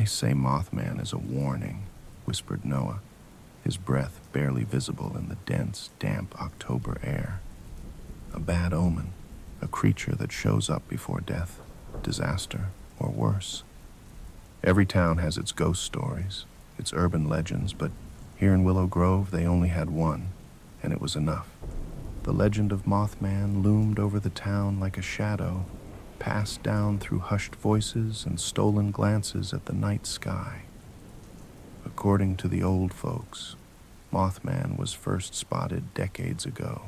They say Mothman is a warning, whispered Noah, his breath barely visible in the dense, damp October air. A bad omen, a creature that shows up before death, disaster, or worse. Every town has its ghost stories, its urban legends, but here in Willow Grove they only had one, and it was enough. The legend of Mothman loomed over the town like a shadow, passed down through hushed voices and stolen glances at the night sky. According to the old folks, Mothman was first spotted decades ago,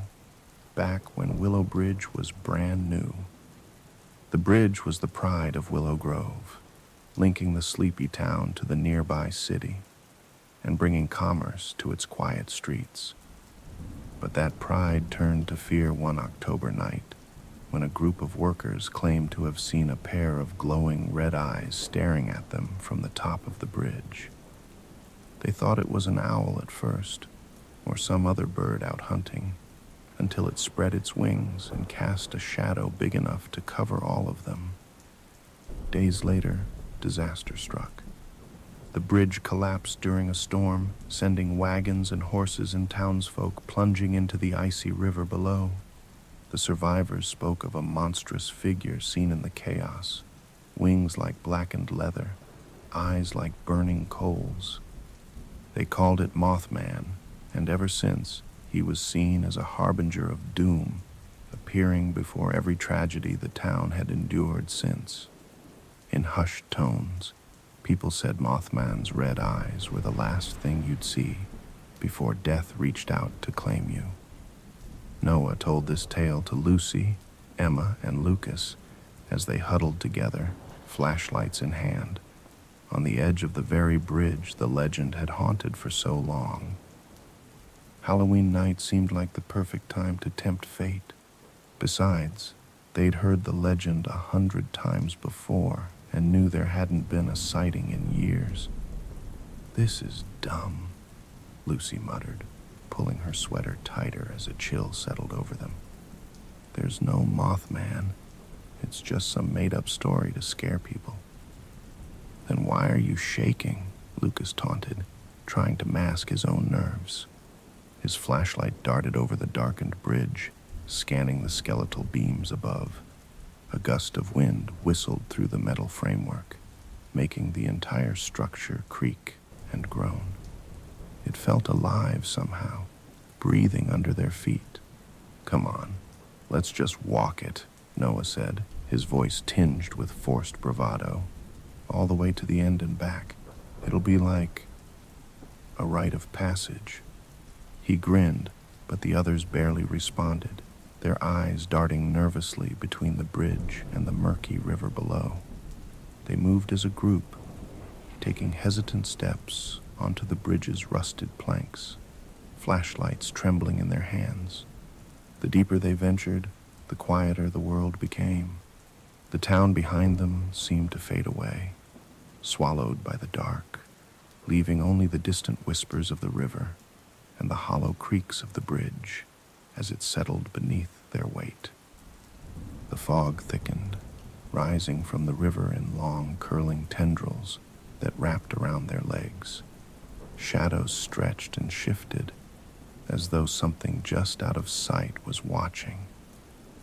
back when Willow Bridge was brand new. The bridge was the pride of Willow Grove, linking the sleepy town to the nearby city and bringing commerce to its quiet streets. But that pride turned to fear one October night when a group of workers claimed to have seen a pair of glowing red eyes staring at them from the top of the bridge. They thought it was an owl at first, or some other bird out hunting, until it spread its wings and cast a shadow big enough to cover all of them. Days later, disaster struck. The bridge collapsed during a storm, sending wagons and horses and townsfolk plunging into the icy river below. The survivors spoke of a monstrous figure seen in the chaos, wings like blackened leather, eyes like burning coals. They called it Mothman, and ever since, he was seen as a harbinger of doom, appearing before every tragedy the town had endured since. In hushed tones, people said Mothman's red eyes were the last thing you'd see before death reached out to claim you. Noah told this tale to Lucy, Emma, and Lucas as they huddled together, flashlights in hand, on the edge of the very bridge the legend had haunted for so long. Halloween night seemed like the perfect time to tempt fate. Besides, they'd heard the legend 100 times before and knew there hadn't been a sighting in years. "This is dumb," Lucy muttered, pulling her sweater tighter as a chill settled over them. "There's no Mothman. It's just some made-up story to scare people." "Then why are you shaking?" Lucas taunted, trying to mask his own nerves. His flashlight darted over the darkened bridge, scanning the skeletal beams above. A gust of wind whistled through the metal framework, making the entire structure creak and groan. It felt alive somehow, breathing under their feet. "Come on, let's just walk it," Noah said, his voice tinged with forced bravado. "All the way to the end and back. It'll be like a rite of passage." He grinned, but the others barely responded, their eyes darting nervously between the bridge and the murky river below. They moved as a group, taking hesitant steps onto the bridge's rusted planks, flashlights trembling in their hands. The deeper they ventured, the quieter the world became. The town behind them seemed to fade away, swallowed by the dark, leaving only the distant whispers of the river and the hollow creaks of the bridge as it settled beneath their weight. The fog thickened, rising from the river in long, curling tendrils that wrapped around their legs. Shadows stretched and shifted, as though something just out of sight was watching,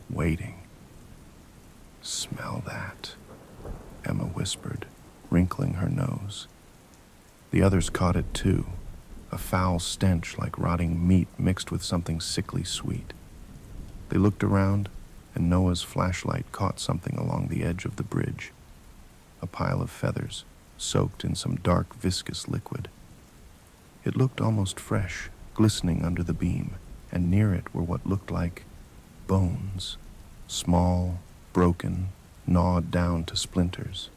waiting. "Smell that," Emma whispered, wrinkling her nose. The others caught it too, a foul stench like rotting meat mixed with something sickly sweet. They looked around, and Noah's flashlight caught something along the edge of the bridge, a pile of feathers soaked in some dark, viscous liquid. It looked almost fresh, glistening under the beam, and near it were what looked like bones, small, broken, gnawed down to splinters.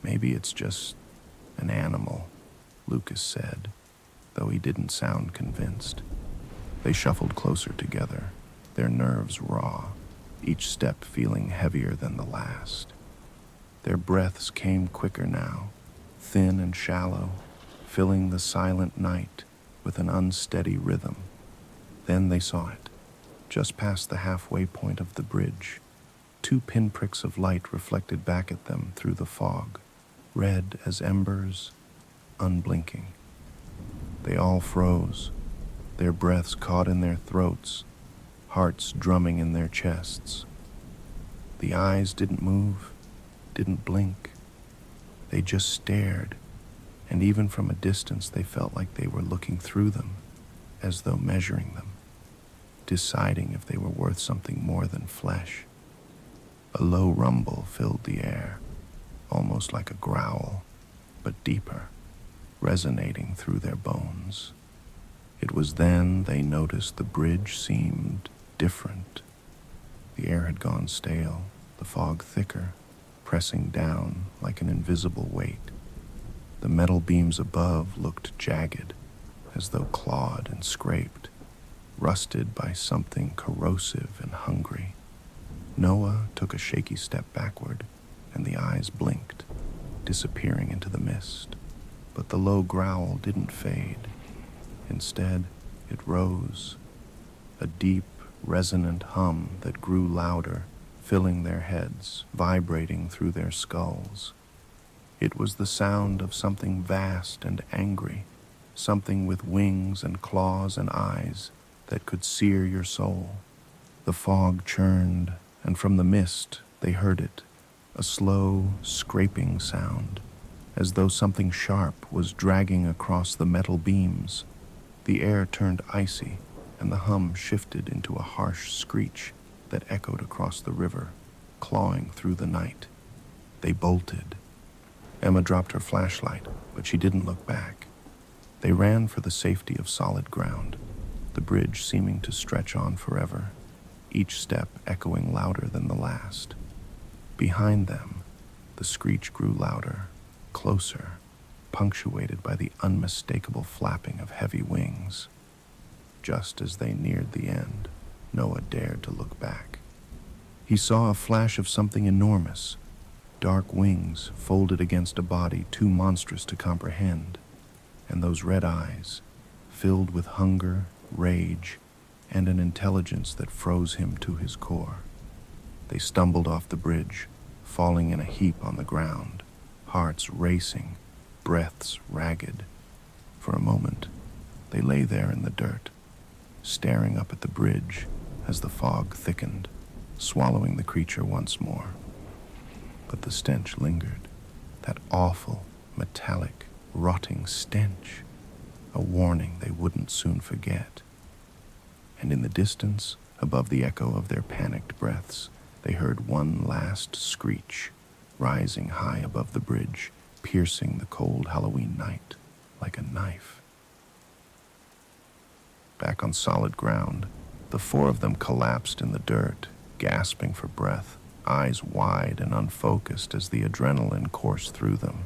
"Maybe it's just an animal," Lucas said, though he didn't sound convinced. They shuffled closer together, their nerves raw, each step feeling heavier than the last. Their breaths came quicker now, thin and shallow, filling the silent night with an unsteady rhythm. Then they saw it, just past the halfway point of the bridge. 2 pinpricks of light reflected back at them through the fog. red as embers, unblinking. They all froze, their breaths caught in their throats, hearts drumming in their chests. The eyes didn't move, didn't blink. They just stared, and even from a distance they felt like they were looking through them, as though measuring them, deciding if they were worth something more than flesh. A low rumble filled the air, almost like a growl, but deeper, resonating through their bones. It was then they noticed the bridge seemed different. The air had gone stale, the fog thicker, pressing down like an invisible weight. The metal beams above looked jagged, as though clawed and scraped, rusted by something corrosive and hungry. Noah took a shaky step backward, and the eyes blinked, disappearing into the mist. But the low growl didn't fade. Instead, it rose, a deep, resonant hum that grew louder, filling their heads, vibrating through their skulls. It was the sound of something vast and angry, something with wings and claws and eyes that could sear your soul. The fog churned, and from the mist they heard it, a slow, scraping sound, as though something sharp was dragging across the metal beams. The air turned icy, and the hum shifted into a harsh screech that echoed across the river, clawing through the night. They bolted. Emma dropped her flashlight, but she didn't look back. They ran for the safety of solid ground, the bridge seeming to stretch on forever, each step echoing louder than the last. Behind them, the screech grew louder, closer, punctuated by the unmistakable flapping of heavy wings. Just as they neared the end, Noah dared to look back. He saw a flash of something enormous, dark wings folded against a body too monstrous to comprehend, and those red eyes, filled with hunger, rage, and an intelligence that froze him to his core. They stumbled off the bridge, falling in a heap on the ground, hearts racing, breaths ragged. For a moment, they lay there in the dirt, staring up at the bridge as the fog thickened, swallowing the creature once more. But the stench lingered, that awful, metallic, rotting stench, a warning they wouldn't soon forget. And in the distance, above the echo of their panicked breaths, they heard one last screech, rising high above the bridge, piercing the cold Halloween night like a knife. Back on solid ground, the four of them collapsed in the dirt, gasping for breath, eyes wide and unfocused as the adrenaline coursed through them.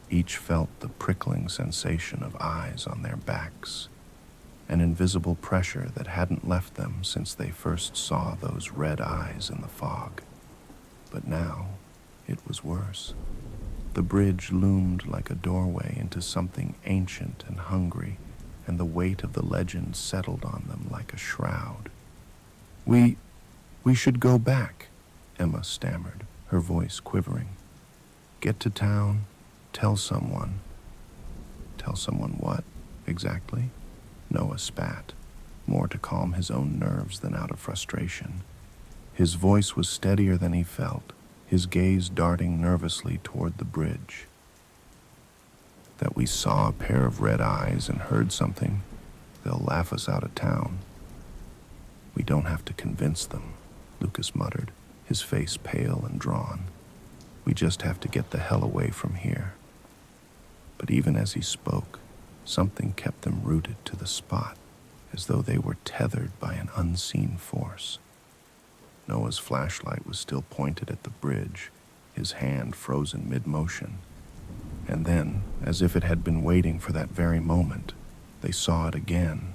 Each felt the prickling sensation of eyes on their backs, an invisible pressure that hadn't left them since they first saw those red eyes in the fog. But now, it was worse. The bridge loomed like a doorway into something ancient and hungry, and the weight of the legend settled on them like a shroud. We should go back," Emma stammered, her voice quivering. "Get to town, tell someone." "Tell someone what, exactly?" Noah spat, more to calm his own nerves than out of frustration. His voice was steadier than he felt, his gaze darting nervously toward the bridge. "That we saw a pair of red eyes and heard something. They'll laugh us out of town." "We don't have to convince them," Lucas muttered, his face pale and drawn. "We just have to get the hell away from here." But even as he spoke, something kept them rooted to the spot, as though they were tethered by an unseen force. Noah's flashlight was still pointed at the bridge, his hand frozen mid-motion. And then, as if it had been waiting for that very moment, they saw it again.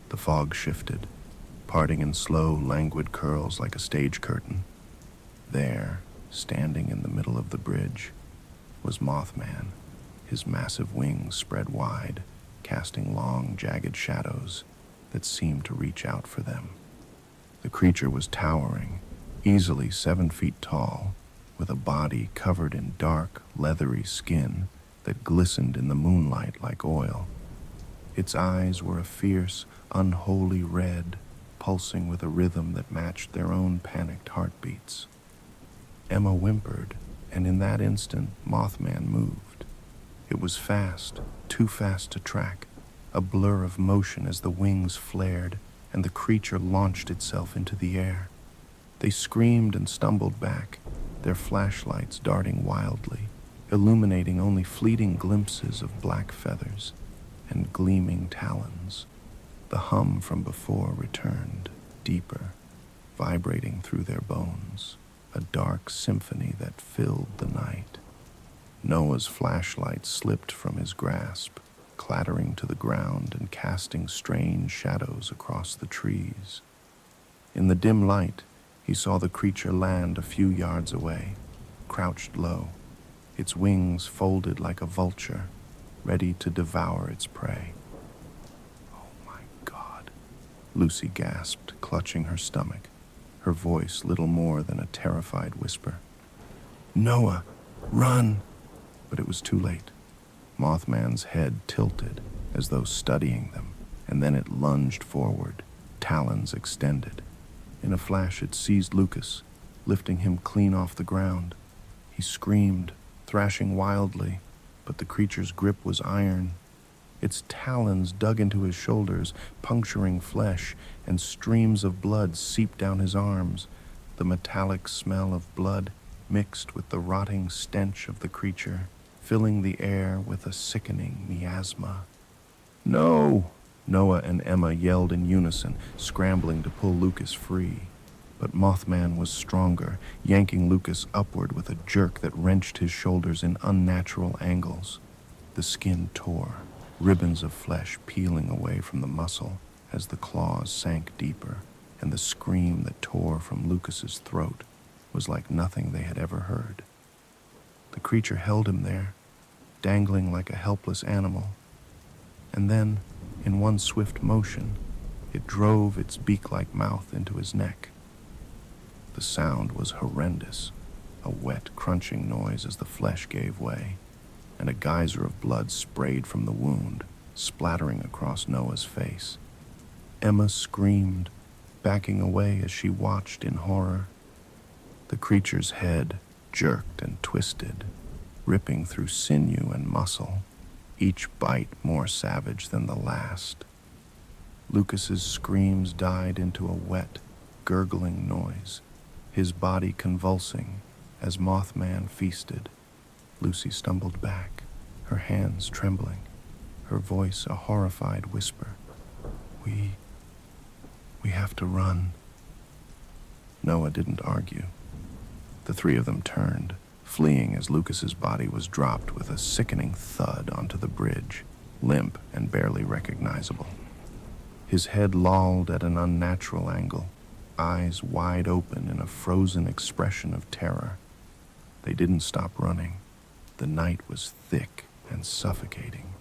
The fog shifted, parting in slow, languid curls like a stage curtain. There, standing in the middle of the bridge, was Mothman, his massive wings spread wide, casting long, jagged shadows that seemed to reach out for them. The creature was towering, easily 7 feet tall, with a body covered in dark, leathery skin that glistened in the moonlight like oil. Its eyes were a fierce, unholy red, pulsing with a rhythm that matched their own panicked heartbeats. Emma whimpered, and in that instant, Mothman moved. It was fast, too fast to track, a blur of motion as the wings flared and the creature launched itself into the air. They screamed and stumbled back, their flashlights darting wildly, illuminating only fleeting glimpses of black feathers and gleaming talons. The hum from before returned, deeper, vibrating through their bones, a dark symphony that filled the night. Noah's flashlight slipped from his grasp, clattering to the ground and casting strange shadows across the trees. In the dim light, he saw the creature land a few yards away, crouched low, its wings folded like a vulture, ready to devour its prey. "Oh my God," Lucy gasped, clutching her stomach, her voice little more than a terrified whisper. "Noah, run!" But it was too late. Mothman's head tilted, as though studying them, and then it lunged forward, talons extended. In a flash it seized Lucas, lifting him clean off the ground. He screamed, thrashing wildly, but the creature's grip was iron. Its talons dug into his shoulders, puncturing flesh, and streams of blood seeped down his arms. The metallic smell of blood mixed with the rotting stench of the creature, filling the air with a sickening miasma. "No!" Noah and Emma yelled in unison, scrambling to pull Lucas free. But Mothman was stronger, yanking Lucas upward with a jerk that wrenched his shoulders in unnatural angles. The skin tore, ribbons of flesh peeling away from the muscle as the claws sank deeper, and the scream that tore from Lucas's throat was like nothing they had ever heard. The creature held him there, dangling like a helpless animal, and then, in one swift motion, it drove its beak-like mouth into his neck. The sound was horrendous, a wet, crunching noise as the flesh gave way, and a geyser of blood sprayed from the wound, splattering across Noah's face. Emma screamed, backing away as she watched in horror. The creature's head jerked and twisted, ripping through sinew and muscle, each bite more savage than the last. Lucas's screams died into a wet, gurgling noise, his body convulsing as Mothman feasted. Lucy stumbled back, her hands trembling, her voice a horrified whisper. We have to run." Noah didn't argue. The three of them turned, fleeing as Lucas's body was dropped with a sickening thud onto the bridge, limp and barely recognizable. His head lolled at an unnatural angle, eyes wide open in a frozen expression of terror. They didn't stop running. The night was thick and suffocating,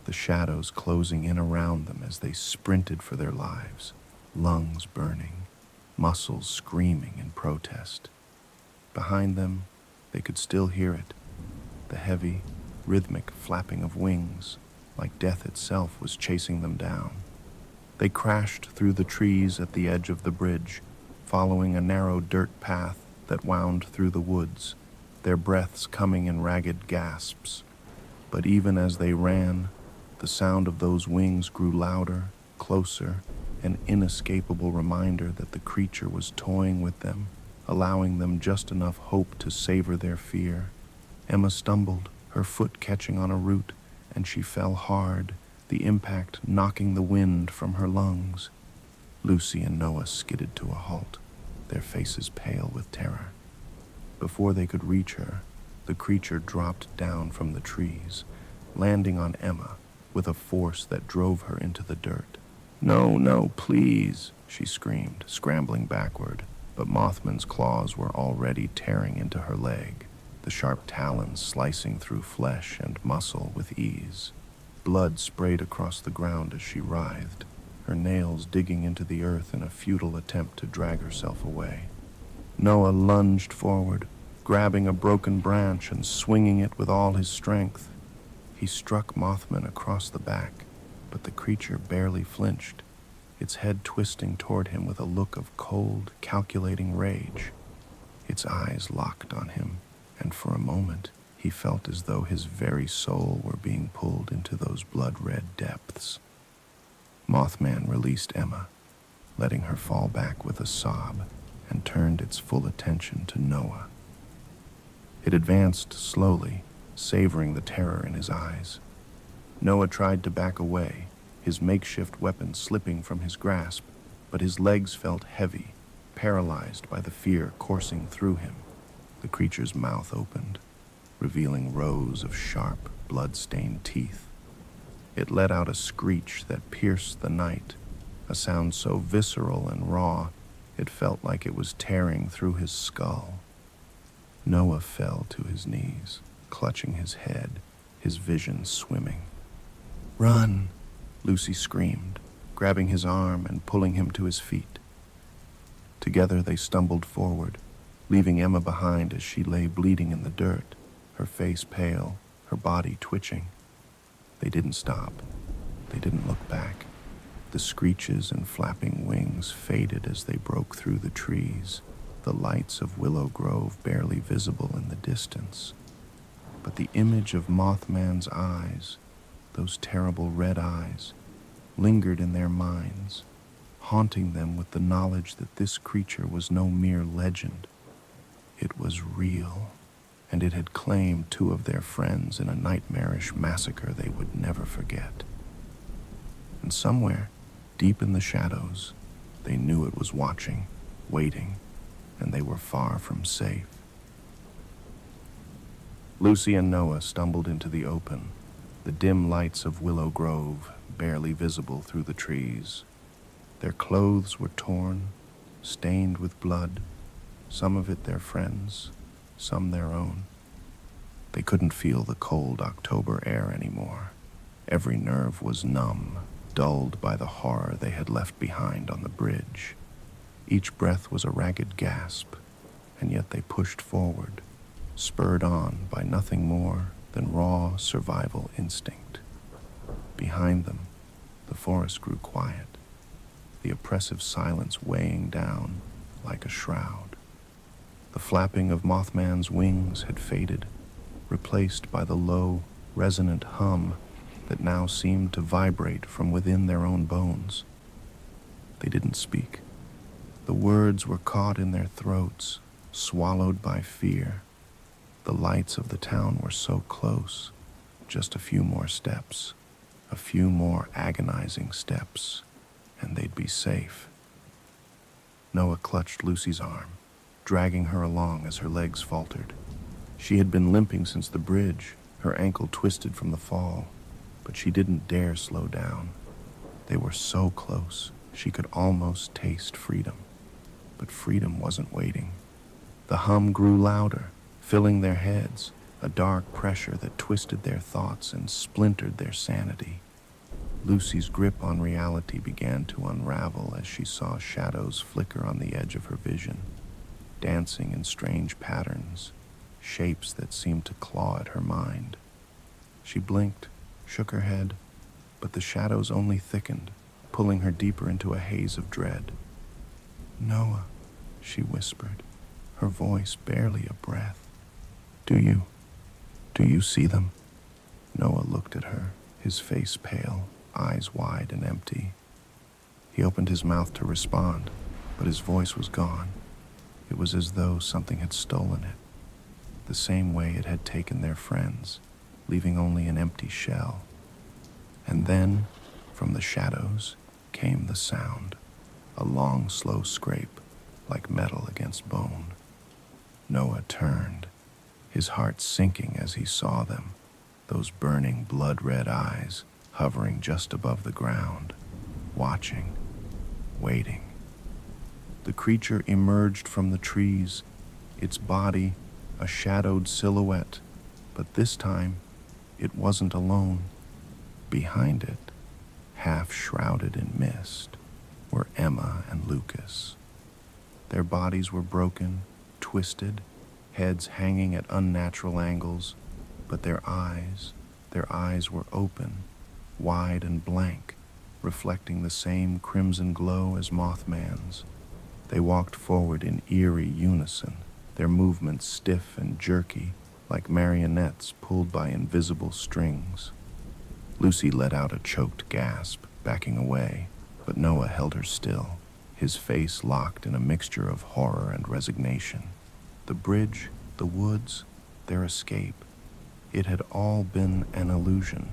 the shadows closing in around them as they sprinted for their lives, lungs burning, muscles screaming in protest. Behind them, they could still hear it, the heavy, rhythmic flapping of wings, like death itself was chasing them down. They crashed through the trees at the edge of the bridge, following a narrow dirt path that wound through the woods, their breaths coming in ragged gasps. But even as they ran, the sound of those wings grew louder, closer, an inescapable reminder that the creature was toying with them, allowing them just enough hope to savor their fear. Emma stumbled, her foot catching on a root, and she fell hard, the impact knocking the wind from her lungs. Lucy and Noah skidded to a halt, their faces pale with terror. Before they could reach her, the creature dropped down from the trees, landing on Emma with a force that drove her into the dirt. "No, no, please," she screamed, scrambling backward, but Mothman's claws were already tearing into her leg, the sharp talons slicing through flesh and muscle with ease. Blood sprayed across the ground as she writhed, her nails digging into the earth in a futile attempt to drag herself away. Noah lunged forward, Grabbing a broken branch and swinging it with all his strength, he struck Mothman across the back, but the creature barely flinched, its head twisting toward him with a look of cold, calculating rage. Its eyes locked on him, and for a moment he felt as though his very soul were being pulled into those blood-red depths. Mothman released Emma, letting her fall back with a sob, and turned its full attention to Noah. It advanced slowly, savoring the terror in his eyes. Noah tried to back away, his makeshift weapon slipping from his grasp, but his legs felt heavy, paralyzed by the fear coursing through him. The creature's mouth opened, revealing rows of sharp, blood-stained teeth. It let out a screech that pierced the night, a sound so visceral and raw, it felt like it was tearing through his skull. Noah fell to his knees, clutching his head, his vision swimming. "Run!" Lucy screamed, grabbing his arm and pulling him to his feet. Together they stumbled forward, leaving Emma behind as she lay bleeding in the dirt, her face pale, her body twitching. They didn't stop. They didn't look back. The screeches and flapping wings faded as they broke through the trees, the lights of Willow Grove barely visible in the distance. But the image of Mothman's eyes, those terrible red eyes, lingered in their minds, haunting them with the knowledge that this creature was no mere legend. It was real, and it had claimed two of their friends in a nightmarish massacre they would never forget. And somewhere, deep in the shadows, they knew it was watching, waiting, and they were far from safe. Lucy and Noah stumbled into the open, the dim lights of Willow Grove barely visible through the trees. Their clothes were torn, stained with blood, some of it their friends', some their own. They couldn't feel the cold October air anymore. Every nerve was numb, dulled by the horror they had left behind on the bridge. Each breath was a ragged gasp, and yet they pushed forward, spurred on by nothing more than raw survival instinct. Behind them, the forest grew quiet, the oppressive silence weighing down like a shroud. The flapping of Mothman's wings had faded, replaced by the low, resonant hum that now seemed to vibrate from within their own bones. They didn't speak. The words were caught in their throats, swallowed by fear. The lights of the town were so close, just a few more steps, a few more agonizing steps, and they'd be safe. Noah clutched Lucy's arm, dragging her along as her legs faltered. She had been limping since the bridge, her ankle twisted from the fall, but she didn't dare slow down. They were so close, she could almost taste freedom. But freedom wasn't waiting. The hum grew louder, filling their heads, a dark pressure that twisted their thoughts and splintered their sanity. Lucy's grip on reality began to unravel as she saw shadows flicker on the edge of her vision, dancing in strange patterns, shapes that seemed to claw at her mind. She blinked, shook her head, but the shadows only thickened, pulling her deeper into a haze of dread. "Noah," she whispered, her voice barely a breath. Do you see them?" Noah looked at her, his face pale, eyes wide and empty. He opened his mouth to respond, but his voice was gone. It was as though something had stolen it, the same way it had taken their friends, leaving only an empty shell. And then, from the shadows, came the sound, a long, slow scrape, like metal against bone. Noah turned, his heart sinking as he saw them, those burning blood-red eyes hovering just above the ground, watching, waiting. The creature emerged from the trees, its body a shadowed silhouette, but this time it wasn't alone. Behind it, half shrouded in mist, were Emma and Lucas. Their bodies were broken, twisted, heads hanging at unnatural angles, but their eyes were open, wide and blank, reflecting the same crimson glow as Mothman's. They walked forward in eerie unison, their movements stiff and jerky, like marionettes pulled by invisible strings. Lucy let out a choked gasp, backing away, but Noah held her still, his face locked in a mixture of horror and resignation. The bridge, the woods, their escape. It had all been an illusion.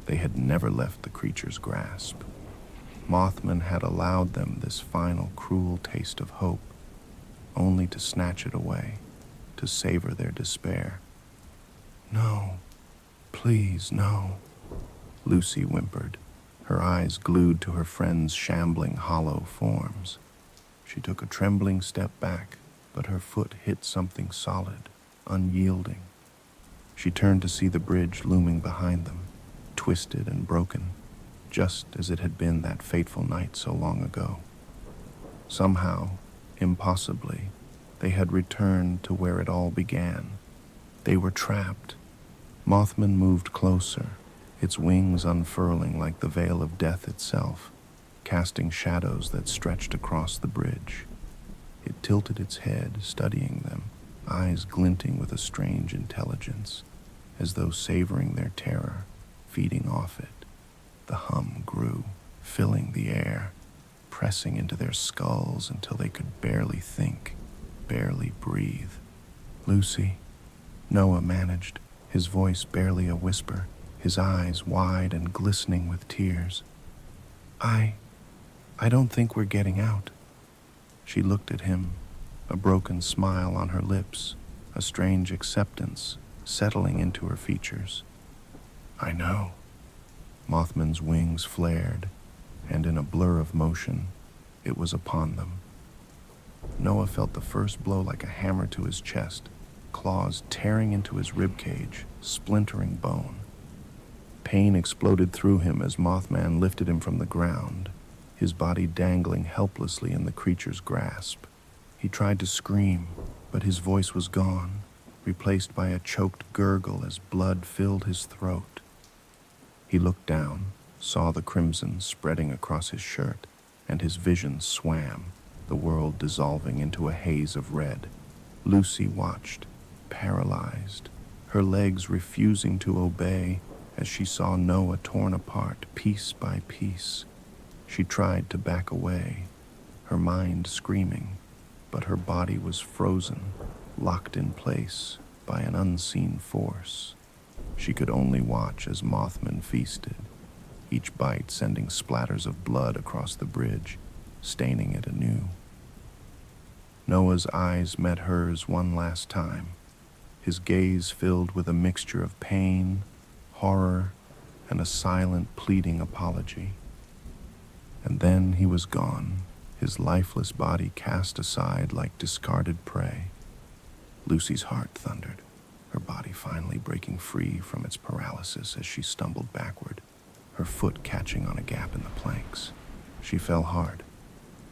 They had never left the creature's grasp. Mothman had allowed them this final cruel taste of hope, only to snatch it away, to savor their despair. "No, please, no," Lucy whimpered, her eyes glued to her friend's shambling, hollow forms. She took a trembling step back, but her foot hit something solid, unyielding. She turned to see the bridge looming behind them, twisted and broken, just as it had been that fateful night so long ago. Somehow, impossibly, they had returned to where it all began. They were trapped. Mothman moved closer, its wings unfurling like the veil of death itself, casting shadows that stretched across the bridge. It tilted its head, studying them, eyes glinting with a strange intelligence, as though savoring their terror, feeding off it. The hum grew, filling the air, pressing into their skulls until they could barely think, barely breathe. "Lucy," Noah managed, his voice barely a whisper, his eyes wide and glistening with tears. I don't think we're getting out." She looked at him, a broken smile on her lips, a strange acceptance settling into her features. "I know." Mothman's wings flared, and in a blur of motion, it was upon them. Noah felt the first blow like a hammer to his chest, claws tearing into his ribcage, splintering bone. Pain exploded through him as Mothman lifted him from the ground, his body dangling helplessly in the creature's grasp. He tried to scream, but his voice was gone, replaced by a choked gurgle as blood filled his throat. He looked down, saw the crimson spreading across his shirt, and his vision swam, the world dissolving into a haze of red. Lucy watched, paralyzed, her legs refusing to obey as she saw Noah torn apart piece by piece. She tried to back away, her mind screaming, but her body was frozen, locked in place by an unseen force. She could only watch as Mothman feasted, each bite sending splatters of blood across the bridge, staining it anew. Noah's eyes met hers one last time, his gaze filled with a mixture of pain, horror, and a silent, pleading apology. And then he was gone, his lifeless body cast aside like discarded prey. Lucy's heart thundered, her body finally breaking free from its paralysis as she stumbled backward, her foot catching on a gap in the planks. She fell hard,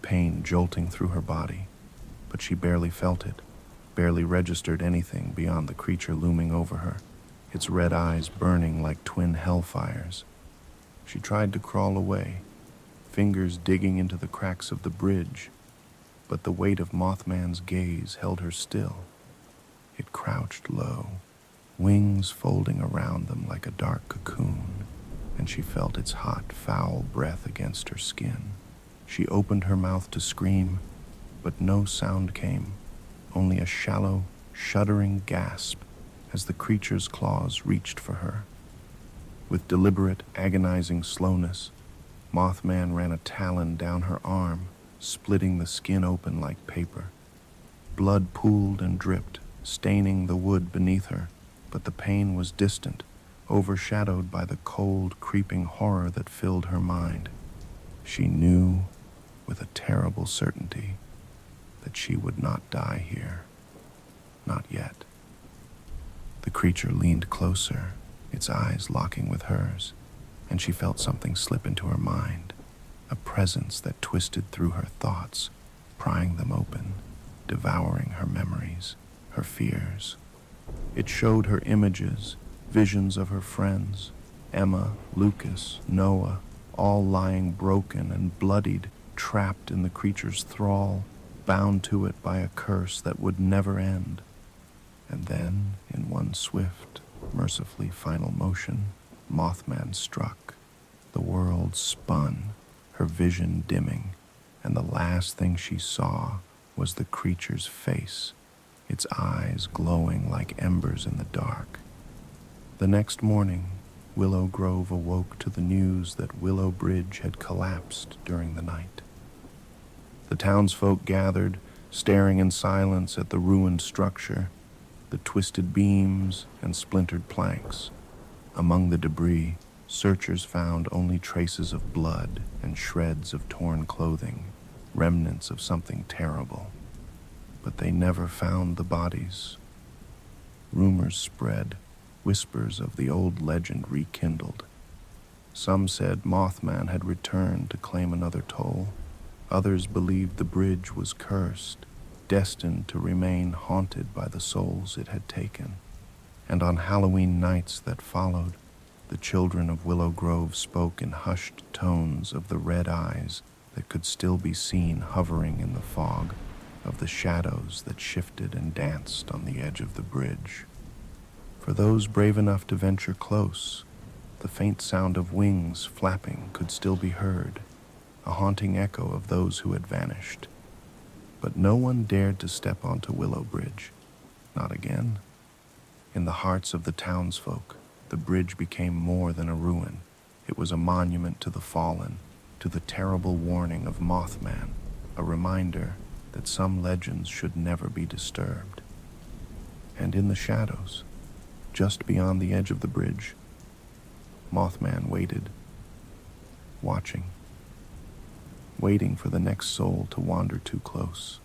pain jolting through her body, but she barely felt it, barely registered anything beyond the creature looming over her, its red eyes burning like twin hellfires. She tried to crawl away, fingers digging into the cracks of the bridge, but the weight of Mothman's gaze held her still. It crouched low, wings folding around them like a dark cocoon, and she felt its hot, foul breath against her skin. She opened her mouth to scream, but no sound came, only a shallow, shuddering gasp as the creature's claws reached for her. With deliberate, agonizing slowness, Mothman ran a talon down her arm, splitting the skin open like paper. Blood pooled and dripped, staining the wood beneath her, but the pain was distant, overshadowed by the cold, creeping horror that filled her mind. She knew, with a terrible certainty, that she would not die here. Not yet. The creature leaned closer, its eyes locking with hers, and she felt something slip into her mind, a presence that twisted through her thoughts, prying them open, devouring her memories, her fears. It showed her images, visions of her friends, Emma, Lucas, Noah, all lying broken and bloodied, trapped in the creature's thrall, bound to it by a curse that would never end. And then, in one swift, mercifully final motion, Mothman struck. The world spun, her vision dimming, and the last thing she saw was the creature's face, its eyes glowing like embers in the dark. The next morning, Willow Grove awoke to the news that Willow Bridge had collapsed during the night. The townsfolk gathered, staring in silence at the ruined structure, the twisted beams and splintered planks. Among the debris, searchers found only traces of blood and shreds of torn clothing, remnants of something terrible. But they never found the bodies. Rumors spread, whispers of the old legend rekindled. Some said Mothman had returned to claim another toll. Others believed the bridge was cursed, destined to remain haunted by the souls it had taken. And on Halloween nights that followed, the children of Willow Grove spoke in hushed tones of the red eyes that could still be seen hovering in the fog, of the shadows that shifted and danced on the edge of the bridge. For those brave enough to venture close, the faint sound of wings flapping could still be heard, a haunting echo of those who had vanished. But no one dared to step onto Willow Bridge, not again. In the hearts of the townsfolk, the bridge became more than a ruin. It was a monument to the fallen, to the terrible warning of Mothman, a reminder that some legends should never be disturbed. And in the shadows, just beyond the edge of the bridge, Mothman waited, watching, waiting for the next soul to wander too close.